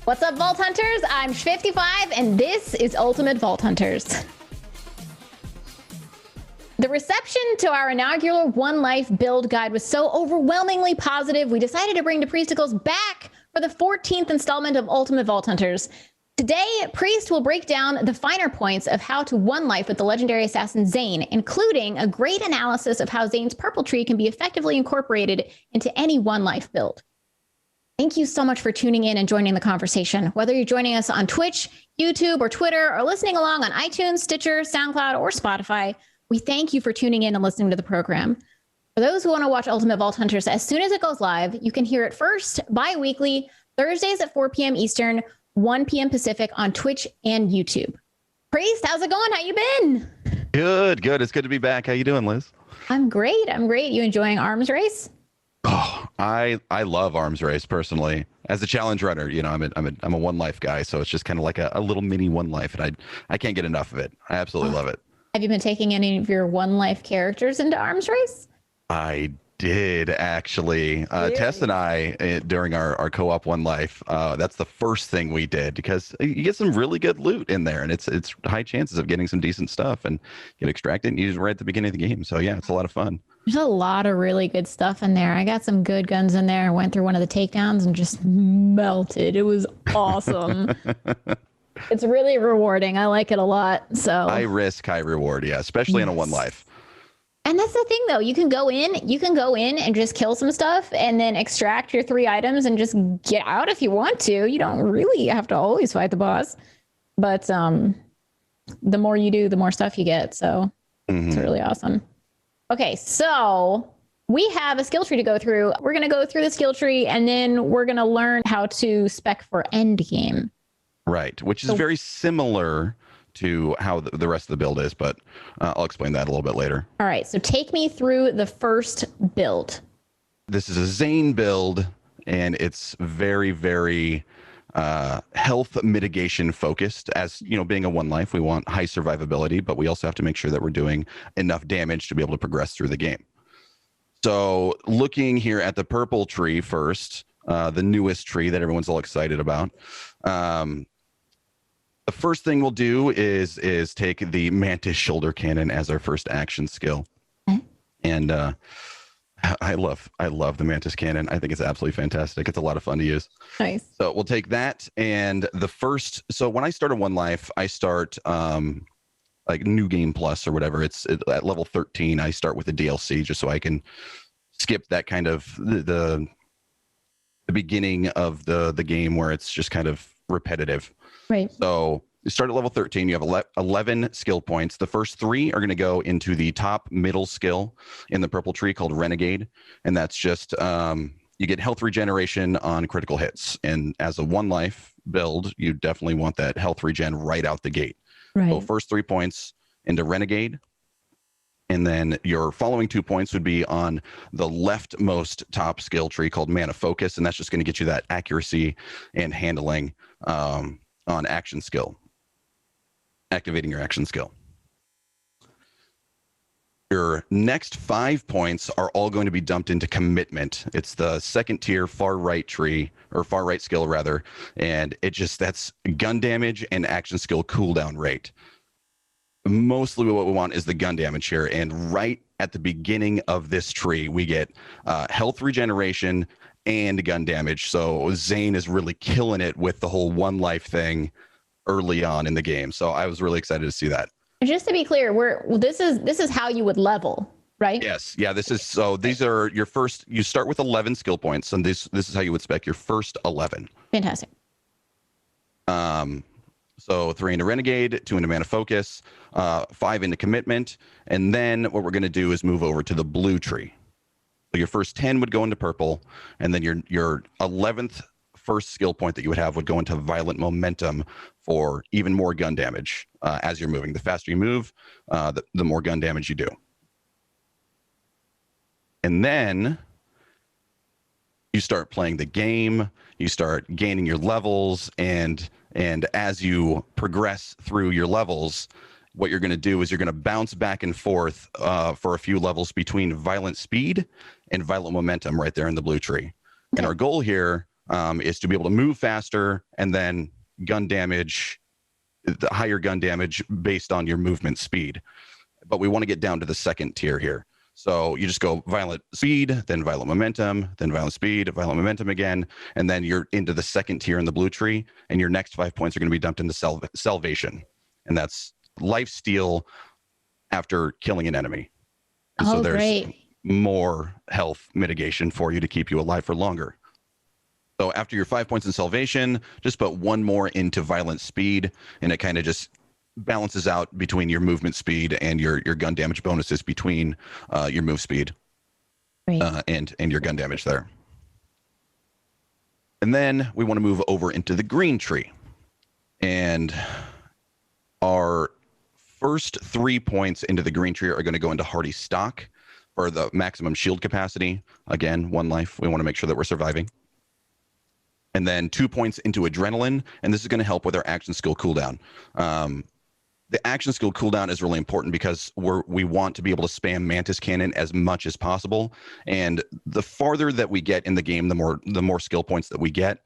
What's up, Vault Hunters? I'm SchviftyFive, and this is Ultimate Vault Hunters. The reception to our inaugural One Life build guide was so overwhelmingly positive, we decided to bring Depriesticles back for the 14th installment of Ultimate Vault Hunters. Today, Priest will break down the finer points of how to One Life with the legendary assassin Zane, including a great analysis of how Zane's purple tree can be effectively incorporated into any One Life build. Thank you so much for tuning in and joining the conversation. Whether you're joining us on Twitch, YouTube, or Twitter, or listening along on iTunes, Stitcher, SoundCloud, or Spotify, we thank you for tuning in and listening to the program. For those who want to watch Ultimate Vault Hunters as soon as it goes live, you can hear it first bi-weekly, Thursdays at 4 p.m. Eastern, 1 p.m. Pacific on Twitch and YouTube. Priest, how's it going? How you been? Good. It's good to be back. How you doing, Liz? I'm great. You enjoying Arms Race? Oh, I love Arms Race personally. As a challenge runner, you know, I'm a One Life guy, so it's just kind of like a little mini One Life, and I can't get enough of it. I absolutely love it. Have you been taking any of your One Life characters into Arms Race? I did actually. Really? Tess and I, during our co-op One Life, that's the first thing we did, because you get some really good loot in there, and it's high chances of getting some decent stuff, and get extracted and use it right at the beginning of the game. So yeah, it's a lot of fun. There's a lot of really good stuff in there. I got some good guns in there. I went through one of the takedowns and just melted. It was awesome. It's really rewarding. I like it a lot. So high risk, high reward. Yeah, especially in a One Life. And that's the thing, though. You can go in and just kill some stuff and then extract your 3 items and just get out if you want to. You don't really have to always fight the boss. But the more you do, the more stuff you get. So It's really awesome. Okay, so we have a skill tree to go through. We're going to go through the skill tree, and then we're going to learn how to spec for end game. Right, which is very similar to how the rest of the build is, but I'll explain that a little bit later. All right, so take me through the first build. This is a Zane build, and it's very, very health mitigation focused. As you know, being a One Life, we want high survivability, but we also have to make sure that we're doing enough damage to be able to progress through the game. So looking here at the purple tree first, the newest tree that everyone's all excited about. The first thing we'll do is take the MNTIS Shoulder Cannon as our first action skill. And I love the MNTIS Cannon. I think it's absolutely fantastic. It's a lot of fun to use. Nice. So we'll take that. And so when I start a One Life, I start like New Game Plus or whatever. It's at level 13. I start with the DLC just so I can skip that kind of the beginning of the game where it's just kind of repetitive. Right. So you start at level 13. You have 11 skill points. The first 3 are going to go into the top middle skill in the purple tree called Renegade. And that's just you get health regeneration on critical hits. And as a One Life build, you definitely want that health regen right out the gate. Right. So first 3 points into Renegade. And then your following 2 points would be on the leftmost top skill tree called Mana Focus. And that's just going to get you that accuracy and handling on action skill, activating your action skill. Your next 5 points are all going to be dumped into Commitment. It's the second tier far right tree, or far right skill rather. And that's gun damage and action skill cooldown rate. Mostly what we want is the gun damage here. And right at the beginning of this tree, we get health regeneration and gun damage. So Zane is really killing it with the whole One Life thing early on in the game. So I was really excited to see that. Just to be clear, this is how you would level, right? Yes. Yeah. These are your first. You start with 11 skill points, and this is how you would spec your first 11. Fantastic. So 3 into Renegade, 2 into Mana Focus, 5 into Commitment, and then what we're going to do is move over to the blue tree. So your first 10 would go into purple, and then your 11th first skill point that you would have would go into Violent Momentum for even more gun damage as you're moving. The faster you move, the more gun damage you do. And then you start playing the game, you start gaining your levels, and as you progress through your levels, what you're going to do is you're going to bounce back and forth for a few levels between Violent Speed and Violent Momentum right there in the blue tree. And our goal here is to be able to move faster and then gun damage, the higher gun damage based on your movement speed. But we want to get down to the second tier here. So you just go violent speed, then violent momentum, then violent speed, violent momentum again, and then you're into the second tier in the blue tree, and your next 5 points are going to be dumped into salvation, and that's life steal after killing an enemy. And so there's great. more health mitigation for you to keep you alive for longer. So after your 5 points in salvation, just put one more into violent speed, and it kind of just balances out between your movement speed and your gun damage bonuses between your move speed and your gun damage there. And then we want to move over into the green tree. And our first 3 points into the green tree are going to go into Hardy Stock for the maximum shield capacity. Again, 1 life. We want to make sure that we're surviving. And then 2 points into Adrenaline, and this is going to help with our action skill cooldown. The action skill cooldown is really important because we want to be able to spam MNTIS Cannon as much as possible. And the farther that we get in the game, the more skill points that we get,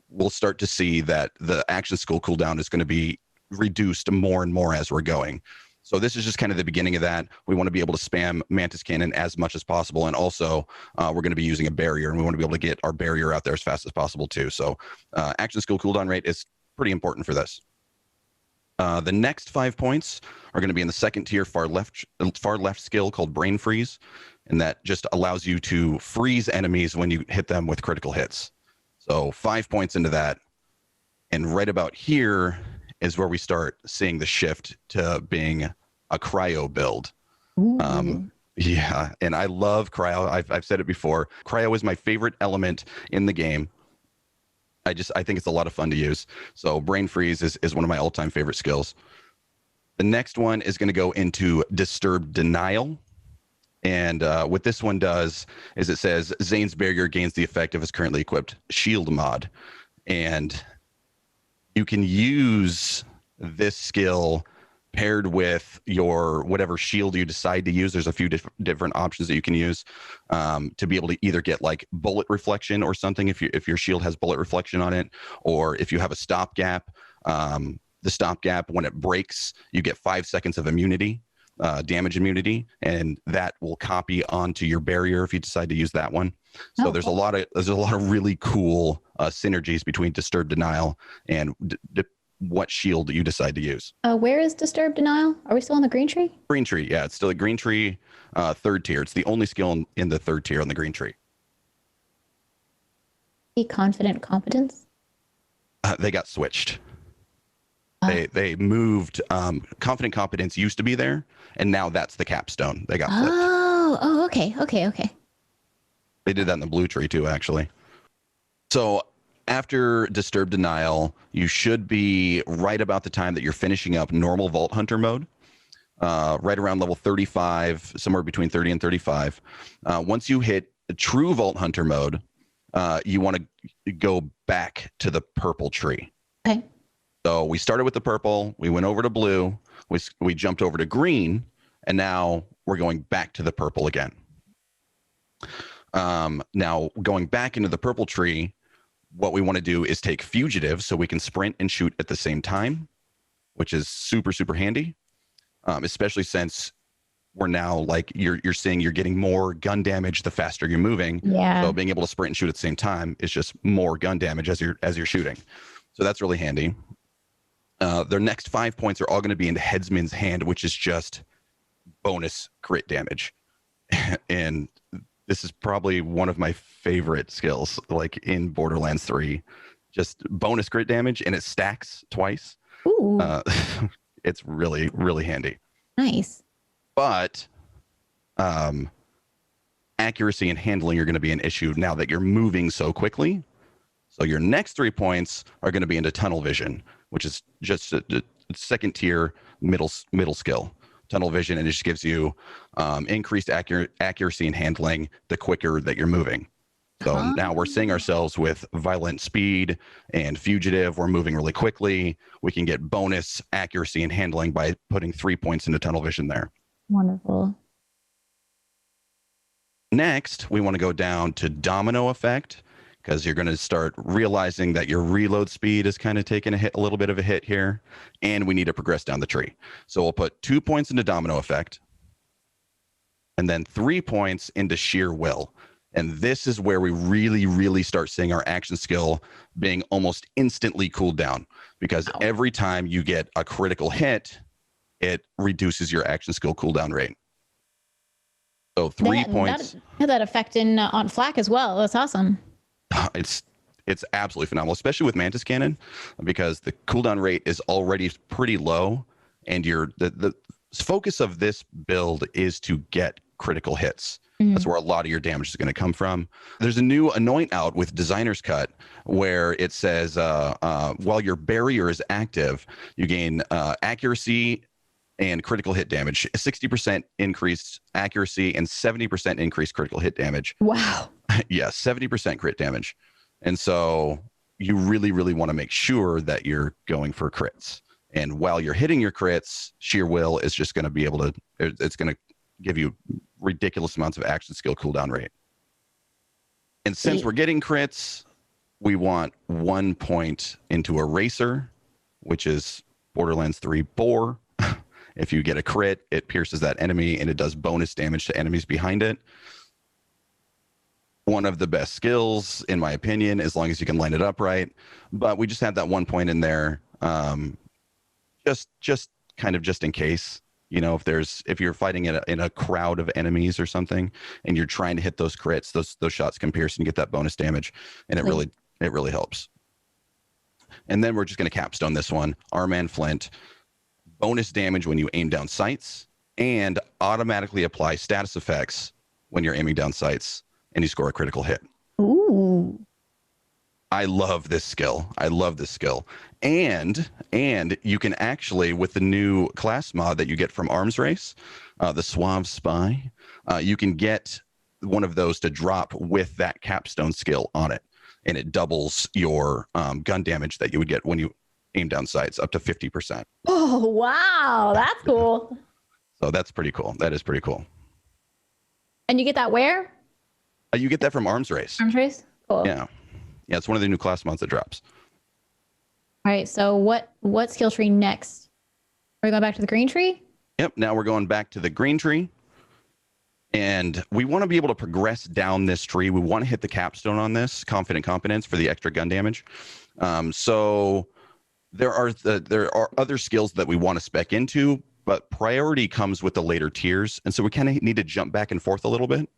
we'll start to see that the action skill cooldown is going to be reduced more and more as we're going. So this is just kind of the beginning of that. We want to be able to spam MNTIS Cannon as much as possible. And also we're going to be using a barrier, and we want to be able to get our barrier out there as fast as possible too. So action skill cooldown rate is pretty important for this. The next 5 points are going to be in the second tier far left skill called Brain Freeze, and that just allows you to freeze enemies when you hit them with critical hits. So 5 points into that, and right about here is where we start seeing the shift to being a cryo build. Yeah, and I love cryo. I've said it before. Cryo is my favorite element in the game. I think it's a lot of fun to use. So Brain Freeze is one of my all-time favorite skills. The next one is going to go into Disturbed Denial. And what this one does is it says Zane's barrier gains the effect of his currently equipped shield mod. And you can use this skill paired with your whatever shield you decide to use. There's a few different options that you can use to be able to either get like bullet reflection or something if your shield has bullet reflection on it, or if you have a stopgap. The stopgap, when it breaks, you get 5 seconds of immunity, damage immunity, and that will copy onto your barrier if you decide to use that one. So there's a lot of really cool synergies between Disturbed Denial and what shield you decide to use. Where is Disturbed Denial? Are we still on the green tree? Green tree, yeah, it's still a green tree, third tier. It's the only skill in the third tier on the green tree. Be Confident Competence? They got switched. They moved. Confident Competence used to be there, and now that's the capstone. They got flipped. Okay. They did that in the blue tree too, actually. So after Disturbed Denial, you should be right about the time that you're finishing up normal Vault Hunter mode, right around level 35, somewhere between 30 and 35. Once you hit true Vault Hunter mode, you want to go back to the purple tree. Okay. So we started with the purple, we went over to blue, we jumped over to green, and now we're going back to the purple again. Now going back into the purple tree, what we want to do is take Fugitive so we can sprint and shoot at the same time, which is super, super handy, especially since we're now like you're seeing you're getting more gun damage the faster you're moving. Yeah. So being able to sprint and shoot at the same time is just more gun damage as you're shooting. So that's really handy. Their next 5 points are all going to be into Headsman's Hand, which is just bonus crit damage. And this is probably one of my favorite skills, like in Borderlands 3, just bonus crit damage, and it stacks twice. Ooh. It's really, really handy. Nice. But accuracy and handling are going to be an issue now that you're moving so quickly. So your next 3 points are going to be into Tunnel Vision, which is just a second tier middle skill. Tunnel Vision, and it just gives you increased accuracy and handling the quicker that you're moving. So now we're seeing ourselves with Violent Speed and Fugitive. We're moving really quickly. We can get bonus accuracy and handling by putting 3 points into Tunnel Vision there. Wonderful. Next, we want to go down to Domino Effect. because you're going to start realizing that your reload speed is kind of taking a little bit of a hit here, and we need to progress down the tree. So we'll put 2 points into domino effect, and then 3 points into sheer will. And this is where we really, really start seeing our action skill being almost instantly cooled down, because every time you get a critical hit, it reduces your action skill cooldown rate. So 3 points. That had that effect on Flak as well. That's awesome. It's absolutely phenomenal, especially with MNTIS Cannon, because the cooldown rate is already pretty low, and the focus of this build is to get critical hits. That's where a lot of your damage is going to come from. There's a new anoint out with Designer's Cut where it says while your barrier is active, you gain accuracy and critical hit damage, 60% increased accuracy and 70% increased critical hit damage. Wow. Yeah, 70% crit damage. And so you really, really want to make sure that you're going for crits. And while you're hitting your crits, sheer will is just going to be able to, it's going to give you ridiculous amounts of action skill cooldown rate. And since we're getting crits, we want 1 point into Eraser, which is Borderlands 3 Boar. If you get a crit, it pierces that enemy and it does bonus damage to enemies behind it. One of the best skills, in my opinion, as long as you can line it up right. But we just had that 1 point in there, just kind of just in case. You know, if you're fighting in a crowd of enemies or something, and you're trying to hit those crits, those shots can pierce and get that bonus damage, and it really helps. And then we're just going to capstone this one. Arman Flint, bonus damage when you aim down sights, and automatically apply status effects when you're aiming down sights and you score a critical hit. Ooh. I love this skill. And you can actually, with the new class mod that you get from Arms Race, the Suave Spy, you can get one of those to drop with that capstone skill on it. And it doubles your gun damage that you would get when you aim down sights up to 50%. Oh, wow. That's cool. So that's pretty cool. That is pretty cool. And you get that where? You get that from Arms Race. Arms Race? Cool. Yeah. Yeah, it's one of the new class mods that drops. All right, so what skill tree next? Are we going back to the green tree? Yep, now we're going back to the green tree. And we want to be able to progress down this tree. We want to hit the capstone on this, Confident Competence, for the extra gun damage. So there are other skills that we want to spec into, but priority comes with the later tiers. And so we kind of need to jump back and forth a little bit.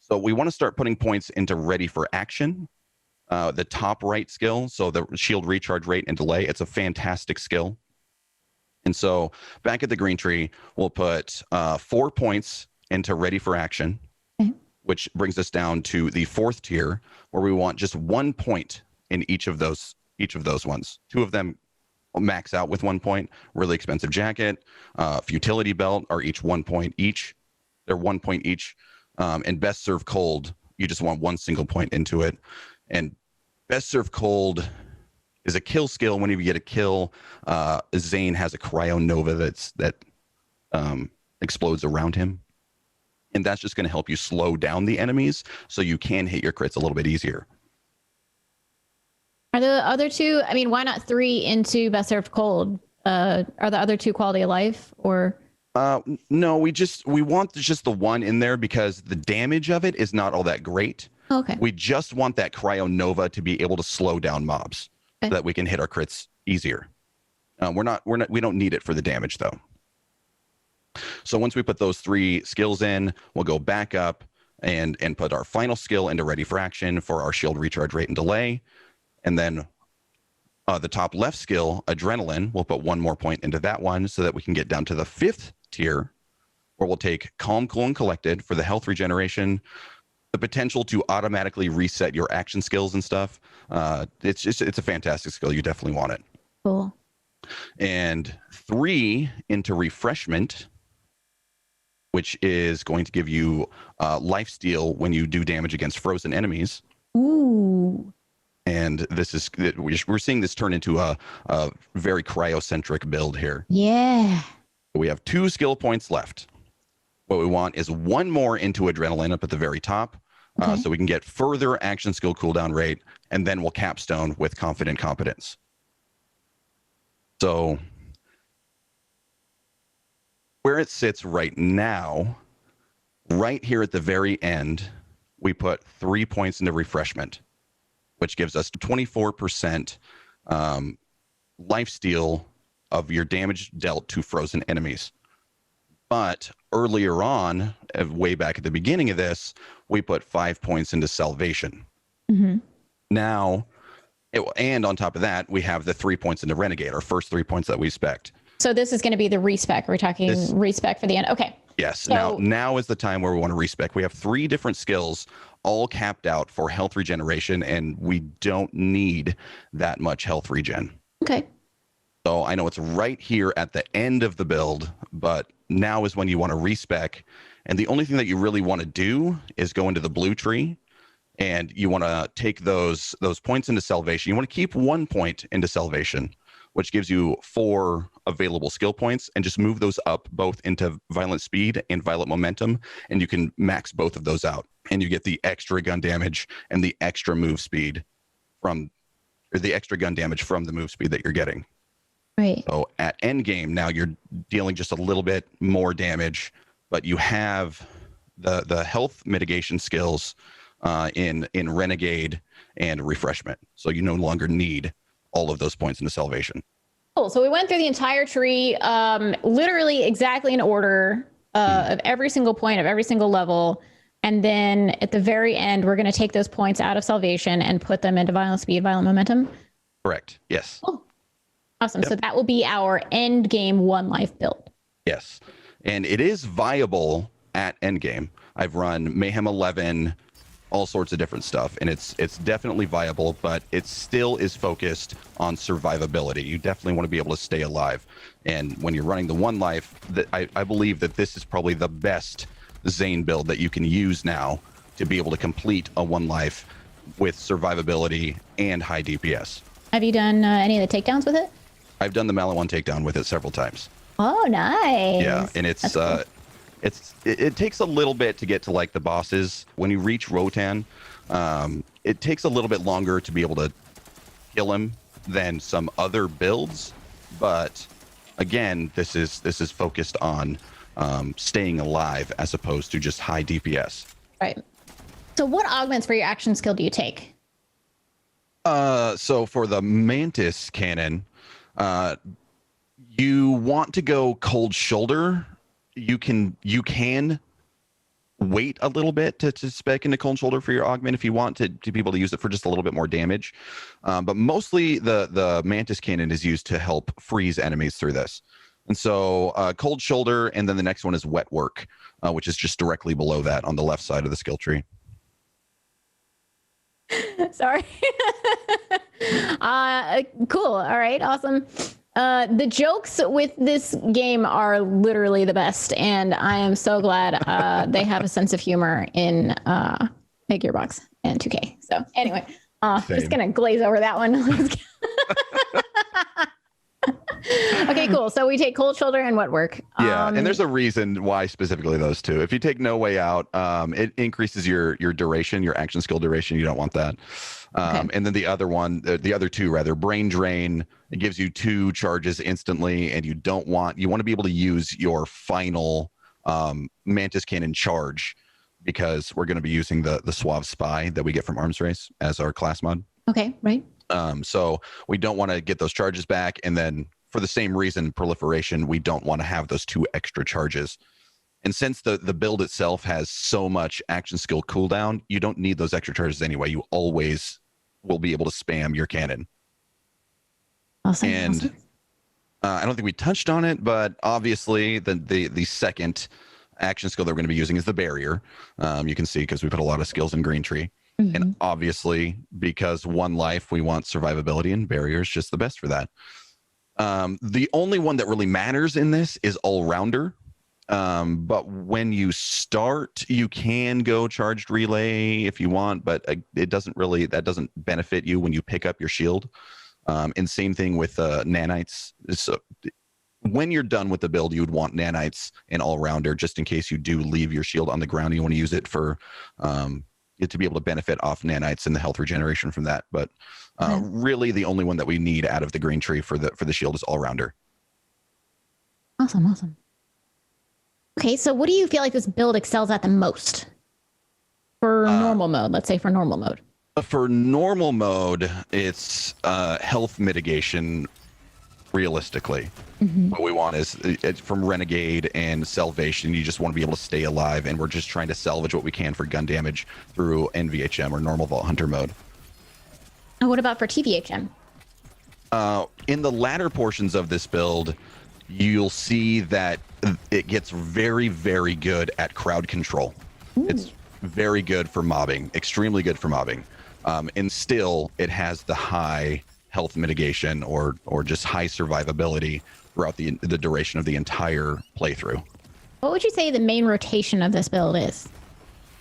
So we want to start putting points into Ready for Action. The top right skill, so the shield recharge rate and delay, it's a fantastic skill. And so back at the green tree, we'll put 4 points into Ready for Action, which brings us down to the 4th tier, where we want just 1 point in each of those ones. 2 of them max out with 1 point. Really Expensive Jacket, Futility Belt are each 1 point each. They're 1 point each. And Best Serve Cold, you just want 1 single point into it. And Best Serve Cold is a kill skill. Whenever you get a kill, Zane has a Cryo Nova that explodes around him. And that's just going to help you slow down the enemies so you can hit your crits a little bit easier. Are the other 2, I mean, why not 3 into Best Served Cold? Are the other 2 quality of life or? No, we want just the 1 in there because the damage of it is not all that great. Okay. We just want that Cryo Nova to be able to slow down mobs so that we can hit our crits easier. We don't need it for the damage though. So once we put those 3 skills in, we'll go back up and put our final skill into Ready for Action for our shield recharge rate and delay. And then the top left skill, Adrenaline, we'll put 1 more point into that one so that we can get down to the 5th tier, where we'll take Calm, Cool, and Collected for the health regeneration, the potential to automatically reset your action skills and stuff. It's a fantastic skill. You definitely want it. Cool. And 3 into Refreshment, which is going to give you life steal when you do damage against frozen enemies. Ooh. And we're seeing this turn into a very cryocentric build here. Yeah. We have 2 skill points left. What we want is 1 more into Adrenaline up at the very top. Okay. So we can get further action skill cooldown rate, and then we'll capstone with confident competence. So where it sits right now, right here at the very end, we put 3 points into refreshment, which gives us 24% lifesteal of your damage dealt to frozen enemies. But earlier on, way back at the beginning of this, we put 5 points into salvation. Mm-hmm. Now, and on top of that, we have the 3 points into renegade, our first 3 points that we spec'd. So this is going to be the respec. We're talking respec for the end. Okay. Yes. So, now is the time where we want to respec. We have 3 different skills, all capped out for health regeneration, and we don't need that much health regen. okay. So I know it's right here at the end of the build, but now is when you want to respec. And the only thing that you really want to do is go into the blue tree, and you want to take those points into salvation. You want to keep 1 point into salvation, which gives you 4 available skill points, and just move those up both into violent speed and violent momentum, and you can max both of those out, and you get the extra gun damage and the extra move speed from the move speed that you're getting. Right. So at end game, now you're dealing just a little bit more damage, but you have the health mitigation skills in renegade and refreshment, so you no longer need all of those points into salvation. Cool. So we went through the entire tree, literally exactly in order of every single point of every single level. And then at the very end, we're going to take those points out of salvation and put them into violent speed, violent momentum. Correct. Yes. Oh, awesome. Yep. So that will be our end game one life build. Yes. And it is viable at end game. I've run Mayhem 11, all sorts of different stuff, and it's definitely viable, but it still is focused on survivability. You definitely want to be able to stay alive. And when you're running the one life, I believe that this is probably the best Zane build that you can use now to be able to complete a one life with survivability and high DPS. Have you done any of the takedowns with it? I've done the Malawan takedown with it several times. Oh, nice. Yeah, and it's cool. It takes a little bit to get to like the bosses. When you reach Rotan, it takes a little bit longer to be able to kill him than some other builds. But again, this is focused on staying alive as opposed to just high DPS. Right. So what augments for your action skill do you take? So for the MNTIS cannon, you want to go cold shoulder. You can wait a little bit to spec into cold shoulder for your augment if you want to be able to use it for just a little bit more damage. But mostly the MNTIS cannon is used to help freeze enemies through this. And so cold shoulder, and then the next one is wet work, which is just directly below that on the left side of the skill tree. Sorry. Cool. All right. Awesome. The jokes with this game are literally the best, and I am so glad they have a sense of humor in Gearbox and 2K. So anyway, just gonna glaze over that one. Okay, cool. So we take cold shoulder and wet work. Yeah, and there's a reason why specifically those two. If you take No Way Out, it increases your duration, your action skill duration. You don't want that. Okay. And then the other two rather, Brain Drain, it gives you 2 charges instantly, and you want to be able to use your final MNTIS cannon charge, because we're going to be using the Suave Spy that we get from Arms Race as our class mod. Okay, right. So we don't want to get those charges back, and then for the same reason, proliferation, we don't want to have those 2 extra charges. And since the build itself has so much action skill cooldown, you don't need those extra charges anyway. You always will be able to spam your cannon. Awesome. And awesome. I don't think we touched on it, but obviously the second action skill that we're going to be using is the barrier. You can see because we put a lot of skills in Green Tree. Mm-hmm. And obviously, because one life, we want survivability, and barrier is just the best for that. The only one that really matters in this is all-rounder. But when you start, you can go charged relay if you want, but that doesn't benefit you when you pick up your shield. And same thing with nanites. So when you're done with the build, you would want nanites and all-rounder, just in case you do leave your shield on the ground. You want to use it for to be able to benefit off nanites and the health regeneration from that. But really, the only one that we need out of the green tree for the shield is all rounder. Awesome. Okay, so what do you feel like this build excels at the most for normal mode? Let's say for normal mode. For normal mode, it's health mitigation. Realistically, what we want is from Renegade and Salvation. You just want to be able to stay alive, and we're just trying to salvage what we can for gun damage through NVHM or normal Vault Hunter mode. And what about for TVHM? In the latter portions of this build, you'll see that it gets very, very good at crowd control. It's very good for mobbing, extremely good for mobbing. And still, it has the high health mitigation or just high survivability throughout the duration of the entire playthrough. What would you say the main rotation of this build is?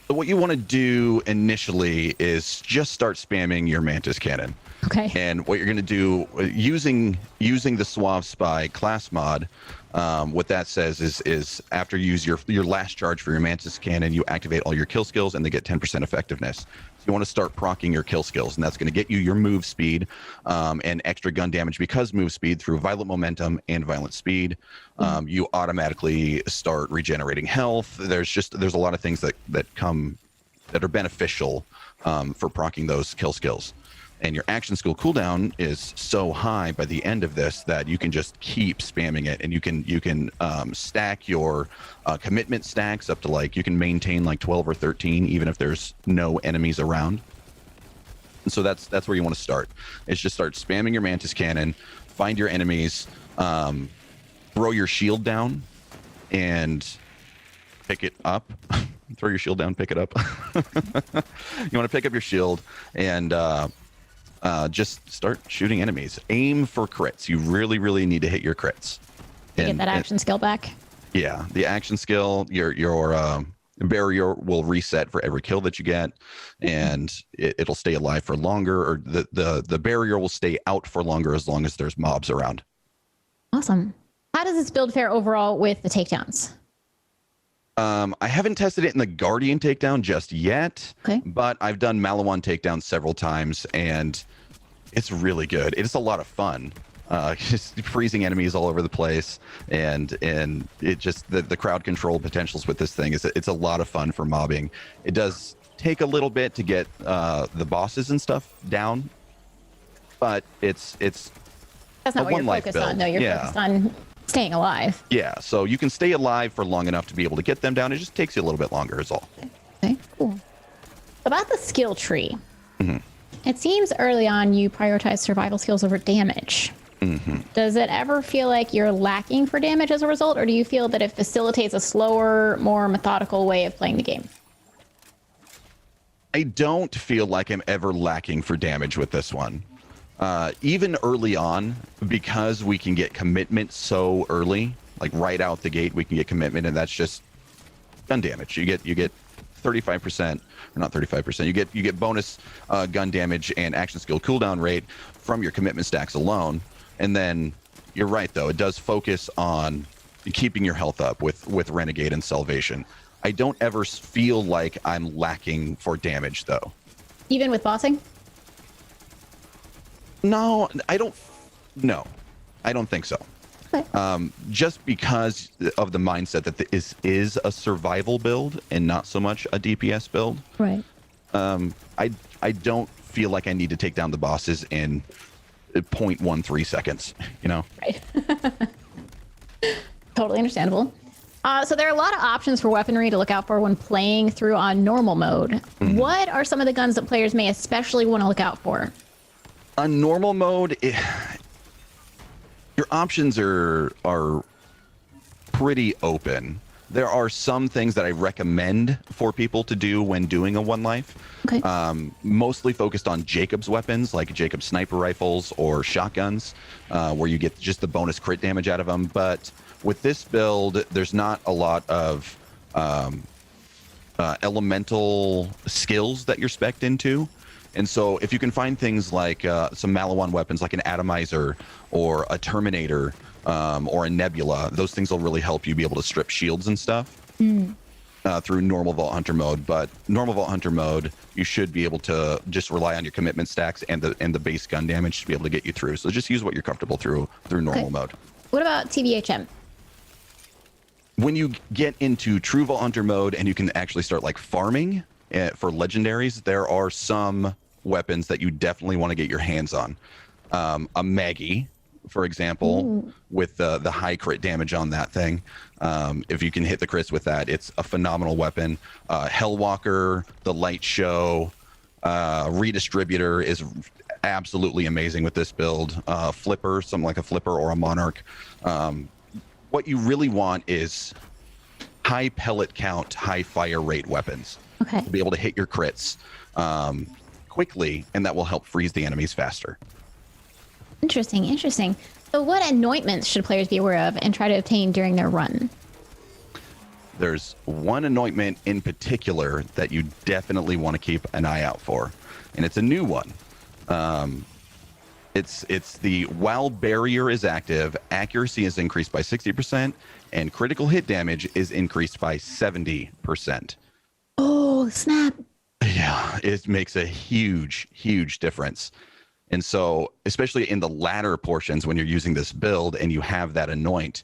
So what you want to do initially is just start spamming your MNTIS Cannon. Okay. And what you're going to do using the Suave Spy class mod, what that says is after you use your last charge for your MNTIS Cannon, you activate all your kill skills and they get 10% effectiveness. So you want to start proccing your kill skills, and that's going to get you your move speed and extra gun damage because move speed through Violent Momentum and Violent Speed. You automatically start regenerating health. There's a lot of things that are beneficial for proccing those kill skills. And your action skill cooldown is so high by the end of this that you can just keep spamming it, and you can stack your commitment stacks up to you can maintain 12 or 13 even if there's no enemies around. And so that's where you want to start. Is just start spamming your MNTIS Cannon, find your enemies, throw your shield down, and pick it up. Throw your shield down, pick it up. You want to pick up your shield and just start shooting enemies. Aim for crits. You really, really need to hit your crits. Get that action skill back. Yeah, the action skill, your barrier will reset for every kill that you get, and it'll stay alive for longer, or the barrier will stay out for longer as long as there's mobs around. Awesome. How does this build fare overall with the takedowns? I haven't tested it in the Guardian takedown just yet, but I've done Malawan takedown several times, and it's really good. It's a lot of fun. Just freezing enemies all over the place, and it just the crowd control potentials with this thing it's a lot of fun for mobbing. It does take a little bit to get the bosses and stuff down, but it's that's not what you're focused on. No, you're focused on staying alive. Yeah, so you can stay alive for long enough to be able to get them down. It just takes you a little bit longer is all. Okay, cool. About the skill tree, it seems early on you prioritize survival skills over damage. Does it ever feel like you're lacking for damage as a result, or do you feel that it facilitates a slower, more methodical way of playing the game? I don't feel like I'm ever lacking for damage with this one. Even early on, because we can get commitment so early, like right out the gate, we can get commitment, and that's just gun damage. You get 35%, or not 35%. You get bonus gun damage and action skill cooldown rate from your commitment stacks alone. And then you're right, though, it does focus on keeping your health up with Renegade and Salvation. I don't ever feel like I'm lacking for damage, though. Even with bossing? No, I don't. No, I don't think so. Okay. Just because of the mindset that this is a survival build and not so much a DPS build. Right. I don't feel like I need to take down the bosses in 0.13 seconds. You know. Right. Totally understandable. So there are a lot of options for weaponry to look out for when playing through on normal mode. What are some of the guns that players may especially want to look out for? On normal mode, your options are pretty open. There are some things that I recommend for people to do when doing a One Life. Okay. Mostly focused on Jacob's weapons, like Jacob's sniper rifles or shotguns, where you get just the bonus crit damage out of them. But with this build, there's not a lot of elemental skills that you're spec'd into. And so if you can find things like some Malawan weapons, like an Atomizer or a Terminator or a Nebula, those things will really help you be able to strip shields and stuff. through normal Vault Hunter mode, but normal Vault Hunter mode, you should be able to just rely on your commitment stacks and the base gun damage to be able to get you through. So just use what you're comfortable through normal mode. What about TBHM? When you get into true Vault Hunter mode and you can actually start like farming for legendaries, there are some weapons that you definitely want to get your hands on. A Maggie, for example, with the high crit damage on that thing. If you can hit the crits with that, it's a phenomenal weapon. Hellwalker, the Light Show, Redistributor is absolutely amazing with this build. Flipper, something like a Flipper or a Monarch. What you really want is high pellet count, high fire rate weapons. Okay. To be able to hit your crits quickly, and that will help freeze the enemies faster. Interesting, interesting. So what anointments should players be aware of and try to obtain during their run? There's one anointment in particular that you definitely want to keep an eye out for, and it's a new one. It's the while barrier is active, accuracy is increased by 60%, and critical hit damage is increased by 70%. Oh, snap. Yeah, it makes a huge, huge difference. And so, especially in the latter portions when you're using this build and you have that anoint,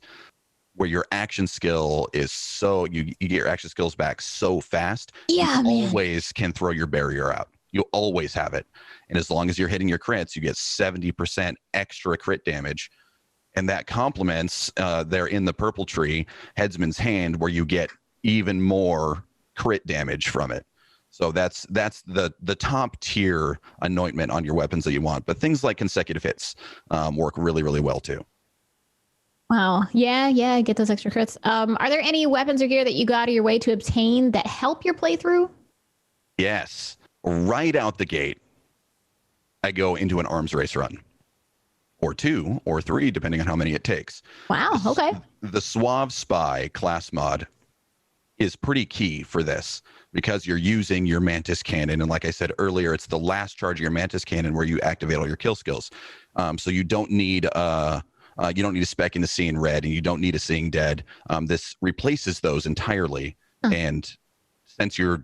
where your action skill is so, you get your action skills back so fast, Yeah, you man. always can throw your barrier out. You'll always have it. And as long as you're hitting your crits, you get 70% extra crit damage. And that complements, there in the purple tree, Headsman's Hand, where you get even more crit damage from it. So that's the top tier anointment on your weapons that you want. But things like consecutive hits work really, really well too. Wow. Yeah. Get those extra crits. Are there any weapons or gear that you go out of your way to obtain that help your playthrough? Yes. Right out the gate, I go into an arms race run. Or 2 or 3, depending on how many it takes. Wow. Okay. The Suave Spy class mod is pretty key for this, because you're using your Mantis Cannon. And like I said earlier, it's the last charge of your Mantis Cannon where you activate all your kill skills. So you don't need a spec in the Seeing Red, and you don't need a Seeing Dead. This replaces those entirely. And since you're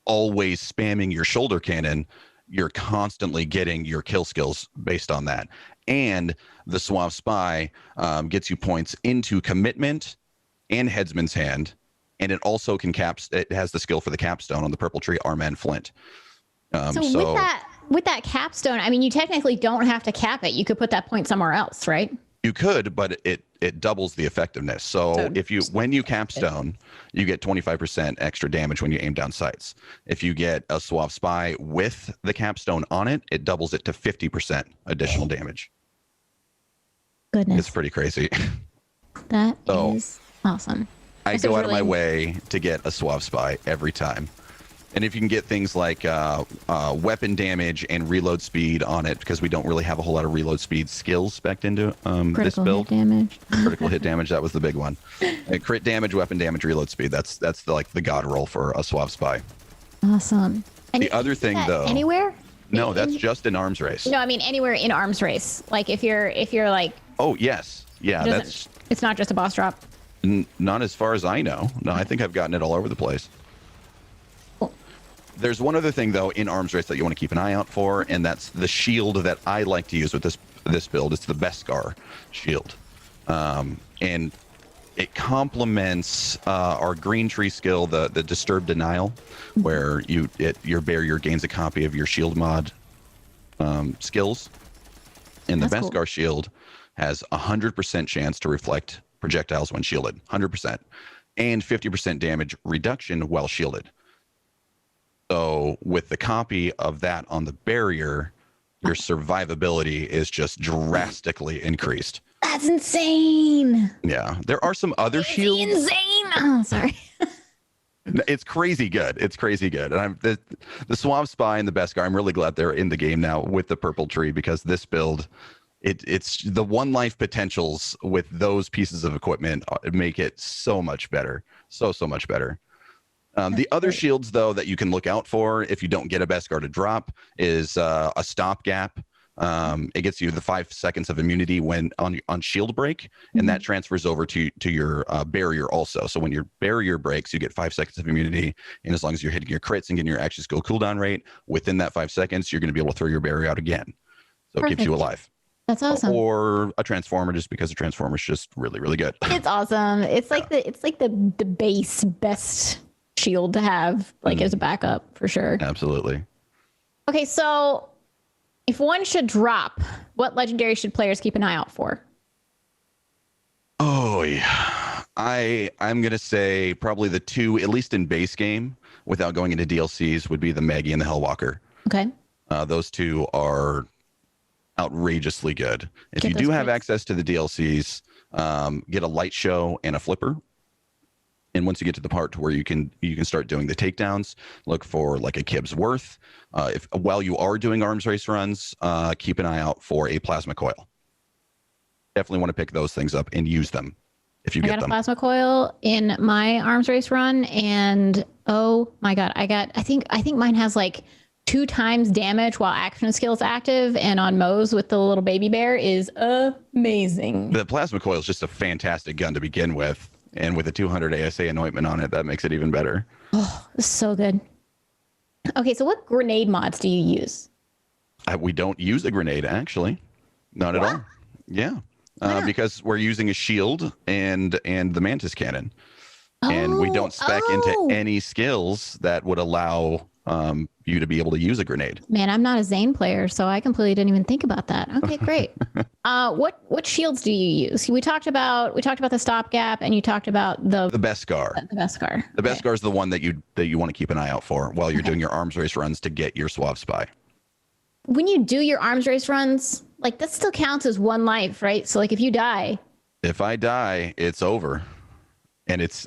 always spamming your shoulder cannon, you're constantly getting your kill skills based on that. And the Suave Spy gets you points into commitment and Headsman's Hand. And it also can it has the skill for the capstone on the purple tree, Arm and Flint. So with that capstone, I mean, you technically don't have to cap it. You could put that point somewhere else, right? You could, but it doubles the effectiveness. So when you capstone, you get 25% extra damage when you aim down sights. If you get a Suave Spy with the capstone on it, it doubles it to 50% additional damage. Goodness. It's pretty crazy. That is awesome. I go out of my way to get a Suave Spy every time. And if you can get things like weapon damage and reload speed on it, because we don't really have a whole lot of reload speed skills spec'd into this build. Hit damage. Critical hit damage, that was the big one. Crit damage, weapon damage, reload speed. That's the god roll for a Suave Spy. Awesome. And the other thing, though, anywhere? No, that's just an arms race. No, I mean anywhere in arms race. Like if you're like. Oh yes, yeah. It's not just a boss drop. Not as far as I know. No, I think I've gotten it all over the place. There's one other thing, though, in arms race that you want to keep an eye out for, and that's the shield that I like to use with this build. It's the Beskar shield. And it complements our green tree skill, the Disturbed Denial, where your barrier gains a copy of your shield mod skills. And the Beskar shield has 100% chance to reflect projectiles when shielded, 100%, and 50% damage reduction while shielded. So with the copy of that on the barrier, your survivability is just drastically increased. That's insane. Yeah, there are some other shields. Insane. Oh, sorry. It's crazy good. It's crazy good. And the Suave Spy and the Beskar, I'm really glad they're in the game now with the purple tree, because this build, it's the one life potentials with those pieces of equipment make it so much better. So much better. The other shields, though, that you can look out for if you don't get a Beskar to drop is a stopgap It gets you the 5 seconds of immunity when on shield break, and that transfers over to your barrier also. So when your barrier breaks, you get 5 seconds of immunity, and as long as you're hitting your crits and getting your action skill cooldown rate within that 5 seconds, you're going to be able to throw your barrier out again. So it keeps you alive. That's awesome. Or a transformer, just because a transformer is just really, really good. It's awesome. It's like the best shield to have, like as a backup for sure. Absolutely. Okay, so if one should drop, what legendary should players keep an eye out for? Oh yeah, I'm gonna say probably the 2, at least in base game, without going into DLCs, would be the Maggie and the Hellwalker. Okay. Those 2 are outrageously good. If Get you those do have crits. access to the DLCs, get a light show and a flipper. And once you get to the part to where you can start doing the takedowns, look for like a Kib's Worth. If while you are doing arms race runs, keep an eye out for a plasma coil. Definitely want to pick those things up and use them if you I get got a them. plasma coil in my arms race run, and oh my god, I think mine has like 2 times damage while action skill is active, and on Moe's with the little baby bear is amazing. The plasma coil is just a fantastic gun to begin with, and with a 200 ASA anointment on it, that makes it even better. Oh, this is so good. Okay, so what grenade mods do you use? We don't use a grenade, actually. Not at all. Yeah. Because we're using a shield and the MNTIS cannon. And we don't spec into any skills that would allow you to be able to use a grenade. Man, I'm not a Zane player, so I completely didn't even think about that. Okay, great. What shields do you use? We talked about the stopgap, and you talked about the Beskar. The Beskar. The Beskar is the one that you want to keep an eye out for while you're doing your arms race runs to get your Suave Spy. When you do your arms race runs, like that still counts as 1 life, right? So like if you die, If I die, it's over. And it's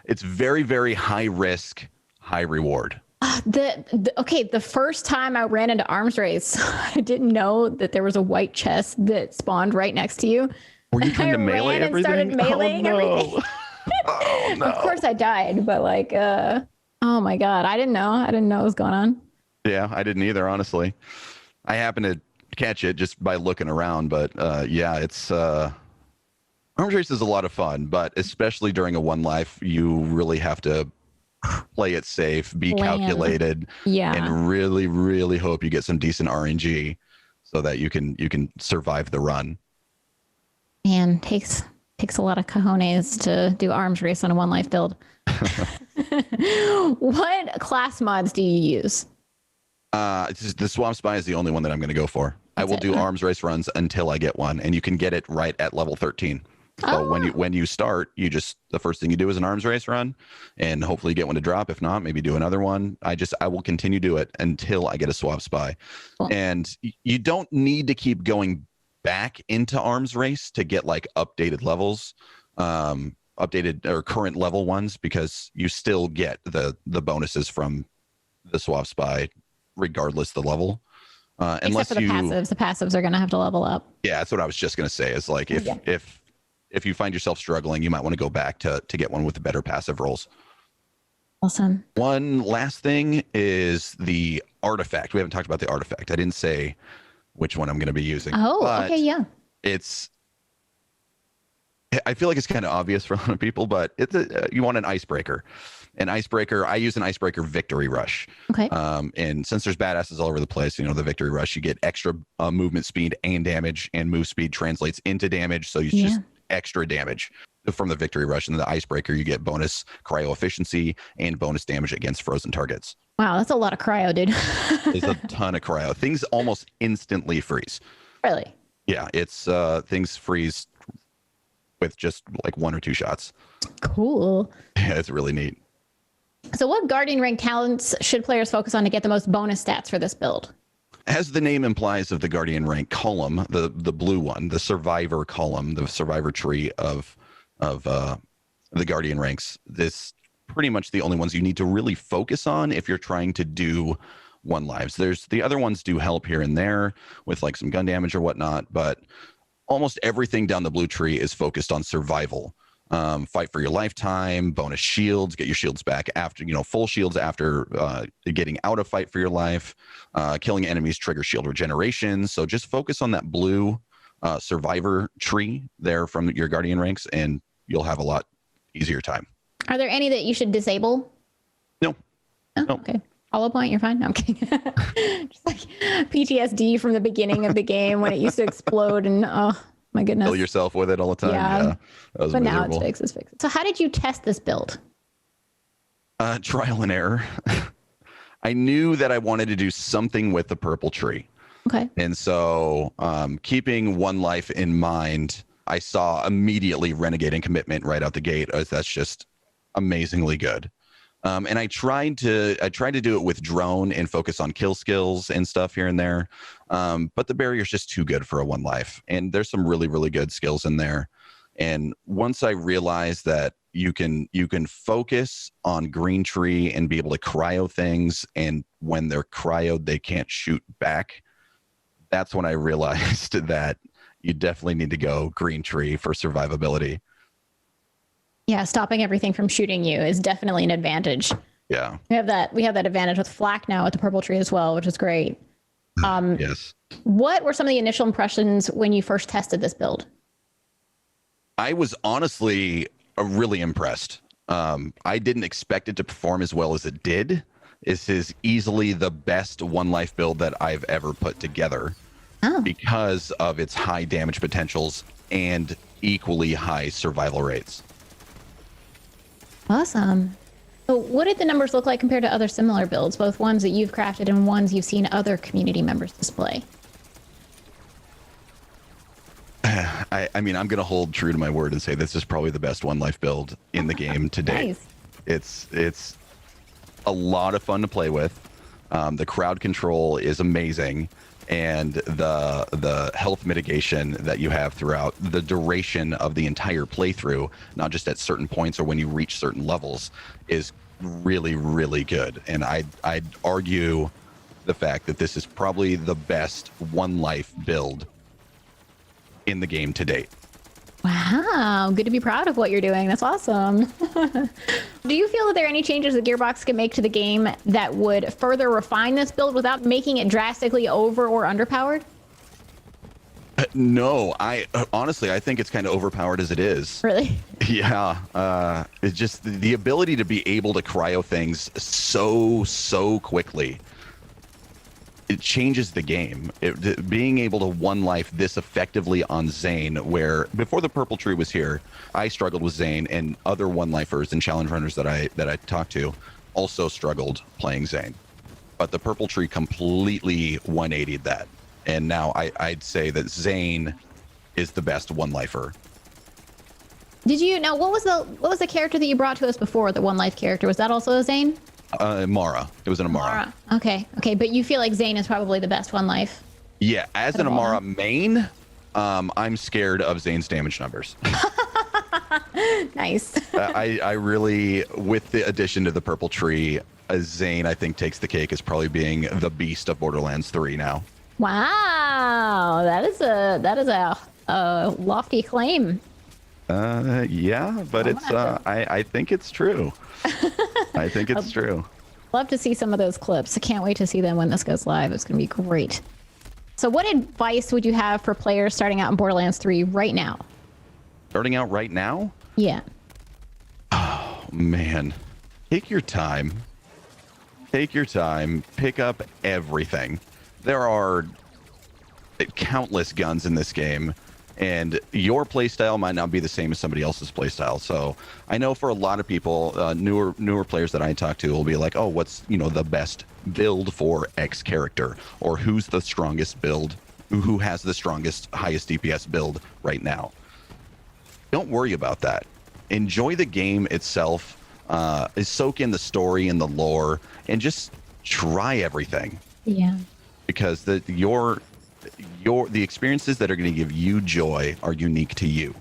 very, very high risk, high reward. the first time I ran into arms race, I didn't know that there was a white chest that spawned right next to you. Were you trying to melee everything? And started meleeing everything. Oh no. Of course I died, but like, oh my god, I didn't know what was going on. Yeah, I didn't either, honestly. I happened to catch it just by looking around, but yeah, it's arms race is a lot of fun, but especially during a 1 life, you really have to play it safe, be calculated, and really, really hope you get some decent RNG so that you can survive the run. Man, takes a lot of cojones to do arms race on a 1 life build. What class mods do you use? The Swamp Spy is the only one that I'm going to go for. I will do arms race runs until I get one, and you can get it right at level 13. So when you start, the first thing you do is an arms race run, and hopefully you get one to drop. If not, maybe do another one. I will continue to do it until I get a Swap Spy. Cool. And you don't need to keep going back into arms race to get like updated levels, updated or current level ones, because you still get the bonuses from the Swap Spy regardless the level. Unless Except for the passives are going to have to level up. Yeah, that's what I was just going to say. Is like if you find yourself struggling, you might want to go back to get one with the better passive rolls. Awesome. One last thing is the artifact. We haven't talked about the artifact. I didn't say which one I'm going to be using. Okay, yeah. I feel like it's kind of obvious for a lot of people, but you want an icebreaker. An icebreaker, I use an icebreaker Victory Rush. Okay. And since there's badasses all over the place, the Victory Rush, you get extra movement speed and damage, and move speed translates into damage. So you just extra damage from the Victory Rush. And the icebreaker, you get bonus cryo efficiency and bonus damage against frozen targets. Wow, that's a lot of cryo, dude. It's a ton of cryo. Things almost instantly freeze. Really? Yeah, it's things freeze with just like 1 or 2 shots. Cool. Yeah, it's really neat. So what Guardian rank talents should players focus on to get the most bonus stats for this build? As the name implies of the Guardian rank column, the blue one, the survivor column, the survivor tree of the Guardian ranks, this pretty much the only ones you need to really focus on if you're trying to do 1 lives. There's the other ones do help here and there with like some gun damage or whatnot, but almost everything down the blue tree is focused on survival. fight for your lifetime, bonus shields, get your shields back after, full shields after getting out of fight for your life, killing enemies trigger shield regeneration. So just focus on that blue survivor tree there from your guardian ranks, and you'll have a lot easier time. Are there any that you should disable? No. Oh, no. Okay. Hollow point, you're fine. No, I'm kidding. Just like PTSD from the beginning of the game when it used to explode and oh my goodness. Kill yourself with it all the time. Yeah. That was But miserable. now it's fixed. So how did you test this build? Trial and error. I knew that I wanted to do something with the purple tree. Okay. And so keeping One Life in mind, I saw immediately Renegade and Commitment right out the gate, as that's just amazingly good. And I tried to do it with drone and focus on kill skills and stuff here and there. But the barrier is just too good for a One Life. And there's some really, really good skills in there. And once I realized that you can focus on green tree and be able to cryo things, and when they're cryoed, they can't shoot back. That's when I realized that you definitely need to go green tree for survivability. Yeah, stopping everything from shooting you is definitely an advantage. Yeah. We have that advantage with flak now with the purple tree as well, which is great. Yes. What were some of the initial impressions when you first tested this build? I was honestly really impressed. I didn't expect it to perform as well as it did. This is easily the best One Life build that I've ever put together because of its high damage potentials and equally high survival rates. Awesome. So what did the numbers look like compared to other similar builds, both ones that you've crafted and ones you've seen other community members display? I mean, I'm going to hold true to my word and say this is probably the best One Life build in the game to date. Nice. It's a lot of fun to play with. The crowd control is amazing, and the health mitigation that you have throughout the duration of the entire playthrough, not just at certain points or when you reach certain levels, is really, really good. And I'd argue the fact that this is probably the best One Life build in the game to date. Wow, good to be proud of what you're doing. That's awesome. Do you feel that there are any changes that Gearbox can make to the game that would further refine this build without making it drastically over or underpowered? No, I honestly, I think it's kind of overpowered as it is. Really? Yeah, it's just the ability to be able to cryo things so quickly. It changes the game. Being able to One Life this effectively on Zane, where before the purple tree was here, I struggled with Zane, and other One Lifers and challenge runners that I talked to also struggled playing Zane. But the purple tree completely 180'd that, and now I'd say that Zane is the best One Lifer. Did you now? What was the character that you brought to us before? The One Life character, was that also a Zane? Amara. It was an Amara. Okay, but you feel like Zane is probably the best One Life. Yeah, as an Amara main, I'm scared of Zane's damage numbers. Nice. I really, with the addition to the purple tree, Zane, I think, takes the cake as probably being the beast of Borderlands 3 now. Wow, that is a lofty claim. Yeah, but I think it's true. I think it's true. Love to see some of those clips. I can't wait to see them when this goes live. It's going to be great. So what advice would you have for players starting out in Borderlands 3 right now? Starting out right now? Yeah. Oh, man. Take your time. Take your time. Pick up everything. There are countless guns in this game, and your playstyle might not be the same as somebody else's playstyle. So I know for a lot of people, newer players that I talk to will be like, oh, what's the best build for X character, or who's the strongest build, who has the strongest, highest DPS build right now. Don't worry about that. Enjoy the game itself, soak in the story and the lore, and just try everything. Yeah. Because the experiences that are going to give you joy are unique to you.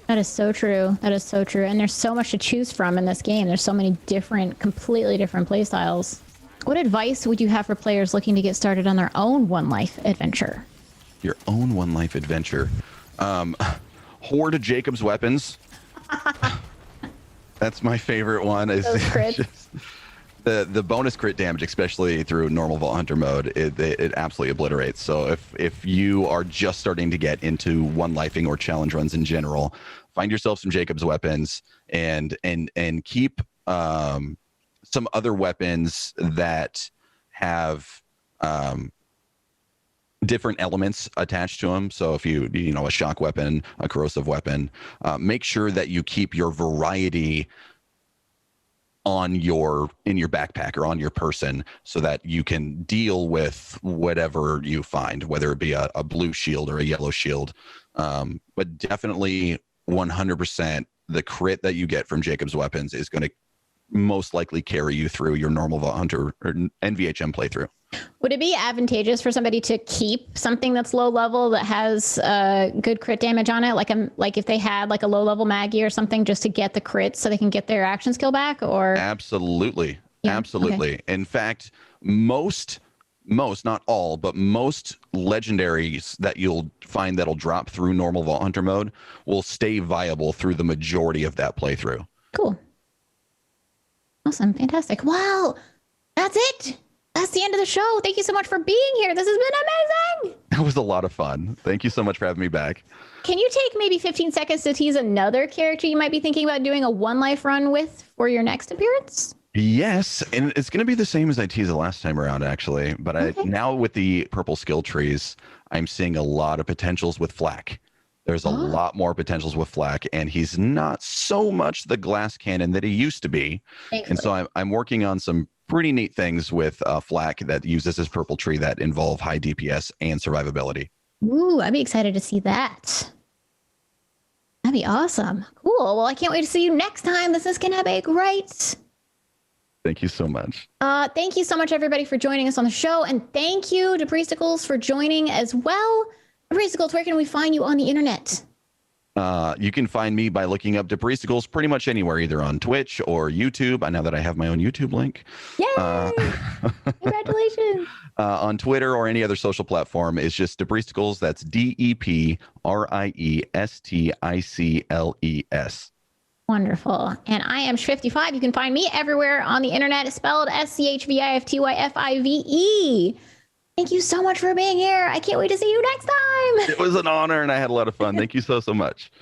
That is so true. That is so true. And there's so much to choose from in this game. There's so many completely different play styles. What advice would you have for players looking to get started on their own One Life adventure? Your own One Life adventure. Hoard Jacob's weapons. That's my favorite one. Is just the bonus crit damage, especially through normal Vault Hunter mode. It absolutely obliterates. So if you are just starting to get into one lifing or challenge runs in general, find yourself some Jacob's weapons and keep some other weapons that have different elements attached to them. So if you know, a shock weapon, a corrosive weapon, make sure that you keep your variety in your backpack or on your person so that you can deal with whatever you find, whether it be a blue shield or a yellow shield. But definitely 100% the crit that you get from Jacob's weapons is going to most likely carry you through your normal Vault Hunter or NVHM playthrough. Would it be advantageous for somebody to keep something that's low level that has good crit damage on it? Like if they had like a low level Maggie or something, just to get the crits so they can get their action skill back? Or absolutely. Yeah, absolutely. Okay. In fact, most, not all, but most legendaries that you'll find that'll drop through normal Vault Hunter mode will stay viable through the majority of that playthrough. Cool. Awesome. Fantastic. Wow. That's it. That's the end of the show. Thank you so much for being here. This has been amazing. That was a lot of fun. Thank you so much for having me back. Can you take maybe 15 seconds to tease another character you might be thinking about doing a One Life run with for your next appearance? Yes, and it's going to be the same as I teased the last time around, actually. But okay. Now with the purple skill trees, I'm seeing a lot of potentials with Flak. There's a lot more potentials with Flak, and he's not so much the glass cannon that he used to be. Thankfully. And so I'm working on some pretty neat things with Flak that uses his purple tree that involve high DPS and survivability. Ooh, I'd be excited to see that. That'd be awesome. Cool. Well, I can't wait to see you next time. This is going to be great. Thank you so much. Thank you so much, everybody, for joining us on the show. And thank you, Depriesticles, for joining as well. Depriesticles, where can we find you on the internet? You can find me by looking up Depriesticles pretty much anywhere, either on Twitch or YouTube. I know that I have my own YouTube link. Yay! Congratulations. On Twitter or any other social platform is just Depriesticles. That's DEPRIESTICLES. Wonderful. And I am SchviftyFive. You can find me everywhere on the internet. It's spelled SchviftyFive. Thank you so much for being here. I can't wait to see you next time. It was an honor and I had a lot of fun. Thank you so much.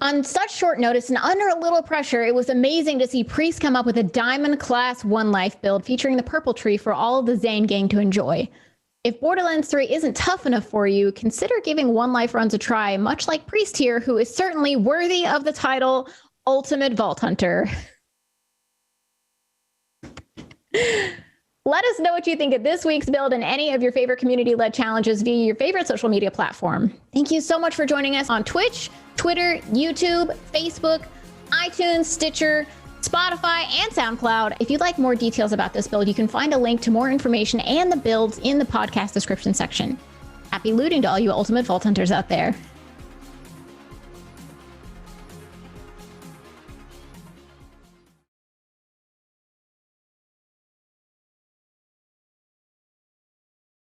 On such short notice and under a little pressure, it was amazing to see Priest come up with a Diamond Class One Life build featuring the purple tree for all of the Zane gang to enjoy. If Borderlands 3 isn't tough enough for you, consider giving One Life runs a try, much like Priest here, who is certainly worthy of the title Ultimate Vault Hunter. Let us know what you think of this week's build and any of your favorite community-led challenges via your favorite social media platform. Thank you so much for joining us on Twitch, Twitter, YouTube, Facebook, iTunes, Stitcher, Spotify, and SoundCloud. If you'd like more details about this build, you can find a link to more information and the builds in the podcast description section. Happy looting to all you Ultimate Vault Hunters out there.